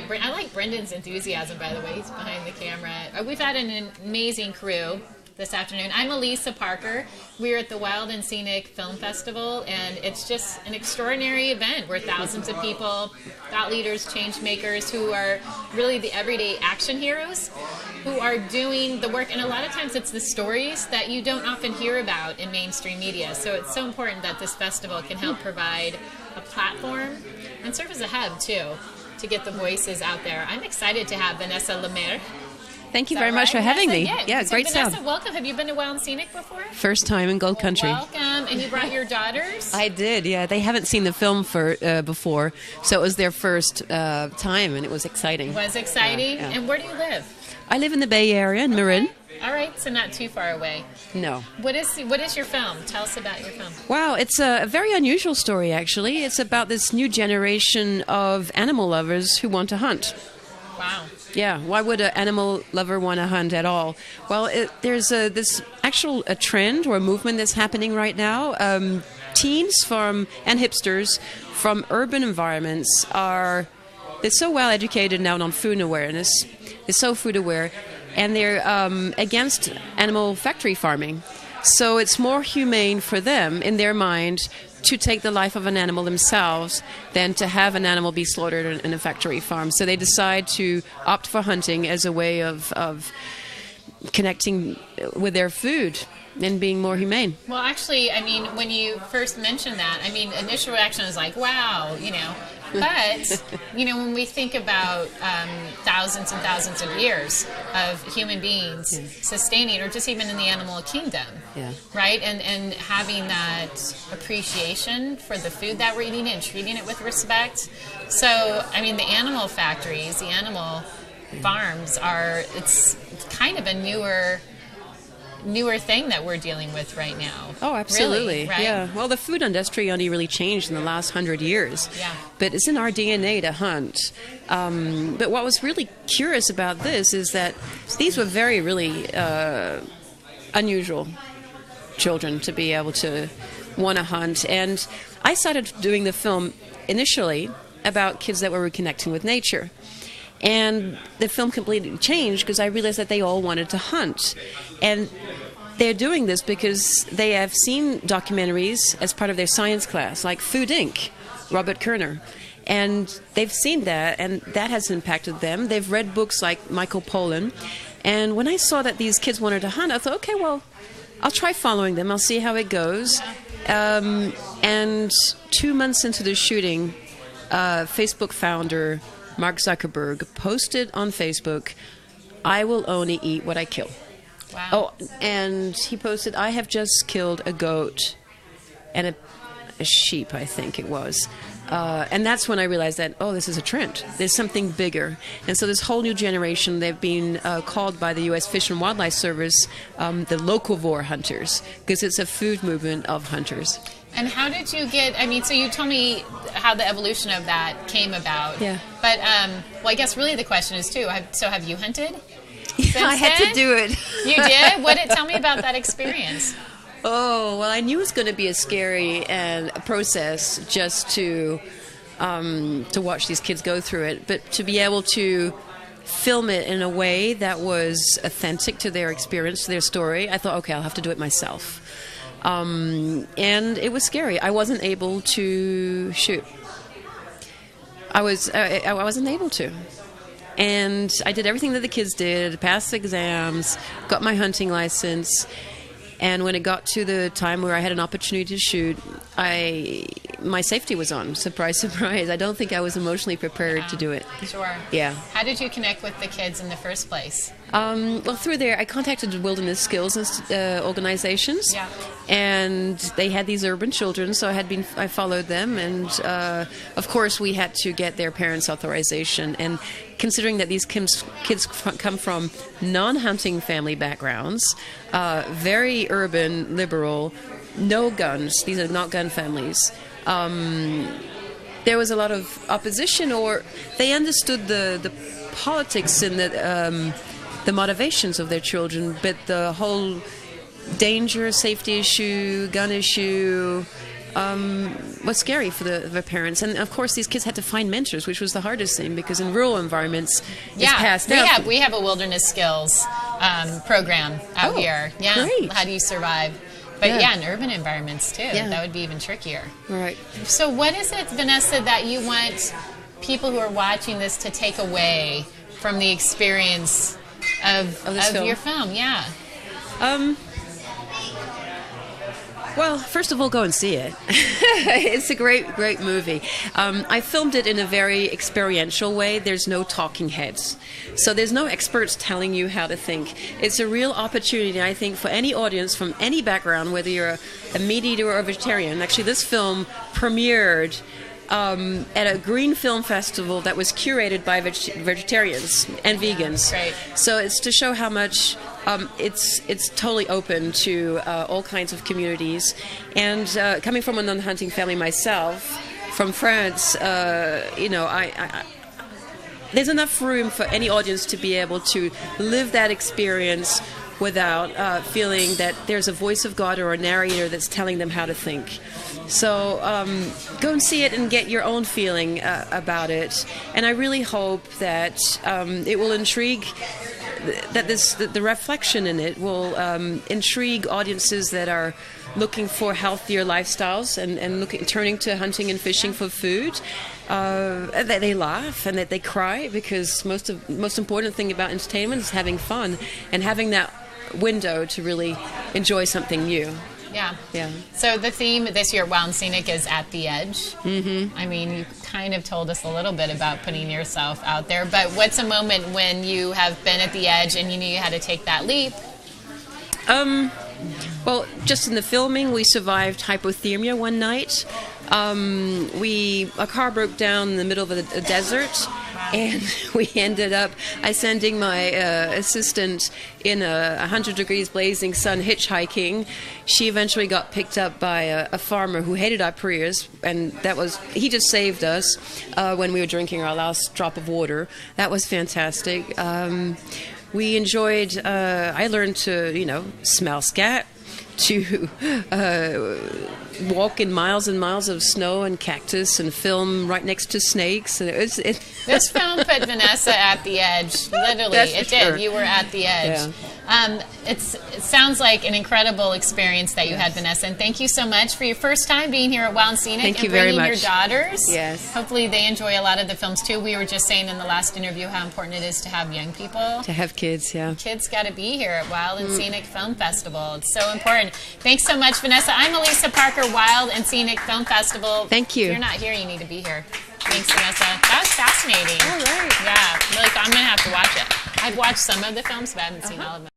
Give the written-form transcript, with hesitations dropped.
right. I like Brendan's enthusiasm, by the way. He's behind the camera. We've had an amazing crew this afternoon. I'm Elisa Parker. We're at the Wild and Scenic Film Festival, and it's just an extraordinary event where thousands of people, thought leaders, change makers, who are really the everyday action heroes, who are doing the work. And a lot of times it's the stories that you don't often hear about in mainstream media. So it's so important that this festival can help provide a platform and serve as a hub, too, to get the voices out there. I'm excited to have Vanessa LeMaire. Thank you very much for having me. Yeah, great Vanessa, sound. welcome. Have you been to Wild and Scenic before? First time in Gold Country. Welcome. And you brought your daughters? I did, yeah. They haven't seen the film before, so it was their first time, and it was exciting. It was exciting? Yeah. And where do you live? I live in the Bay Area, in Marin. All right, so not too far away. No. What is your film? Tell us about your film. Wow, it's a very unusual story, actually. It's about this new generation of animal lovers who want to hunt. Wow. Yeah, why would an animal lover want to hunt at all? Well, there's this a trend or a movement that's happening right now. Teens and hipsters from urban environments they're so well educated now on food awareness. They're so food aware, and they're against animal factory farming. So it's more humane for them, in their mind, to take the life of an animal themselves than to have an animal be slaughtered in a factory farm. So they decide to opt for hunting as a way of connecting with their food and being more humane. Well, actually, I mean, when you first mentioned that, I mean, initial reaction was like, wow, But, when we think about thousands and thousands of years of human beings sustaining, or just even in the animal kingdom, right? And having that appreciation for the food that we're eating and treating it with respect. So, I mean, the animal factories, the animal farms it's kind of a newer thing that we're dealing with right now. Oh, absolutely. Really, right? Yeah. Well, the food industry only really changed in the last 100 years. Yeah. But it's in our DNA to hunt. But what was really curious about this is that these were very, really unusual children to be able to want to hunt. And I started doing the film initially about kids that were reconnecting with nature. And the film completely changed because I realized that they all wanted to hunt. And they're doing this because they have seen documentaries as part of their science class, like Food Inc., Robert Kerner. And they've seen that, and that has impacted them. They've read books like Michael Pollan. And when I saw that these kids wanted to hunt, I thought, okay, well, I'll try following them. I'll see how it goes. And 2 months into the shooting, Facebook founder Mark Zuckerberg posted on Facebook, "I will only eat what I kill." Wow. Oh, and he posted, "I have just killed a goat and a sheep," I think it was. And that's when I realized that, this is a trend. There's something bigger. And so this whole new generation, they've been called by the U.S. Fish and Wildlife Service the locavore hunters, because it's a food movement of hunters. And how did you so you told me how the evolution of that came about. Yeah. But, I guess really the question is, too, have you hunted? Yeah, I had to do it. You did? Tell me about that experience. Oh, well, I knew it was going to be a scary process just to watch these kids go through it. But to be able to film it in a way that was authentic to their experience, to their story, I thought, okay, I'll have to do it myself. And it was scary. I wasn't able to shoot. I wasn't able to. And I did everything that the kids did, passed exams, got my hunting license. And when it got to the time where I had an opportunity to shoot, my safety was on. Surprise, surprise. I don't think I was emotionally prepared to do it. Sure. Yeah. How did you connect with the kids in the first place? Well, through there, I contacted Wilderness Skills organizations. Yeah. And they had these urban children, so I followed them. And, of course, we had to get their parents' authorization. And considering that these kids come from non-hunting family backgrounds, very urban, liberal, no guns. These are not gun families. There was a lot of opposition, or they understood the politics and the motivations of their children, but the whole danger, safety issue, gun issue, was scary for the parents. And of course, these kids had to find mentors, which was the hardest thing, because in rural environments, it's passed down. We have a wilderness skills program out here. Yeah, great. How do you survive? But in urban environments too, that would be even trickier. Right. So what is it, Vanessa, that you want people who are watching this to take away from the experience of your film? Yeah. Well, first of all, go and see it. It's a great movie. I filmed it in a very experiential way. There's no talking heads. So there's no experts telling you how to think. It's a real opportunity, I think, for any audience from any background, whether you're a meat eater or a vegetarian. Actually, this film premiered at a green film festival that was curated by vegetarians and vegans. Right. So it's to show how much it's totally open to all kinds of communities. And coming from a non-hunting family myself, from France, there's enough room for any audience to be able to live that experience without feeling that there's a voice of God or a narrator that's telling them how to think. So go and see it and get your own feeling about it. And I really hope that it will intrigue, that the reflection in it will intrigue audiences that are looking for healthier lifestyles and turning to hunting and fishing for food. That they laugh and that they cry, because most important thing about entertainment is having fun and having that window to really enjoy something new. Yeah. So the theme this year at Wild and Scenic is at the edge. Mm-hmm. I mean, you kind of told us a little bit about putting yourself out there, but what's a moment when you have been at the edge and you knew you had to take that leap? Well, just in the filming, we survived hypothermia one night. A car broke down in the middle of a desert. And we ended up, sending my assistant in 100 degrees blazing sun hitchhiking. She eventually got picked up by a farmer who hated our Prius, and he just saved us when we were drinking our last drop of water. That was fantastic. We enjoyed, I learned to, smell scat, to walk in miles and miles of snow and cactus and film right next to snakes. And this film put Vanessa at the edge. Literally, it did. You were at the edge. Yeah. It sounds like an incredible experience that you had, Vanessa. And thank you so much for your first time being here at Wild and Scenic. Thank you very much. And bringing your daughters. Yes. Hopefully they enjoy a lot of the films too. We were just saying in the last interview how important it is to have young people. To have kids, yeah. Kids got to be here at Wild and Scenic Film Festival. It's so important. Thanks so much, Vanessa. I'm Elisa Parker, Wild and Scenic Film Festival. Thank you. If you're not here, you need to be here. Thanks, Vanessa. That was fascinating. All right. Yeah. I'm going to have to watch it. I've watched some of the films, but I haven't seen all of them.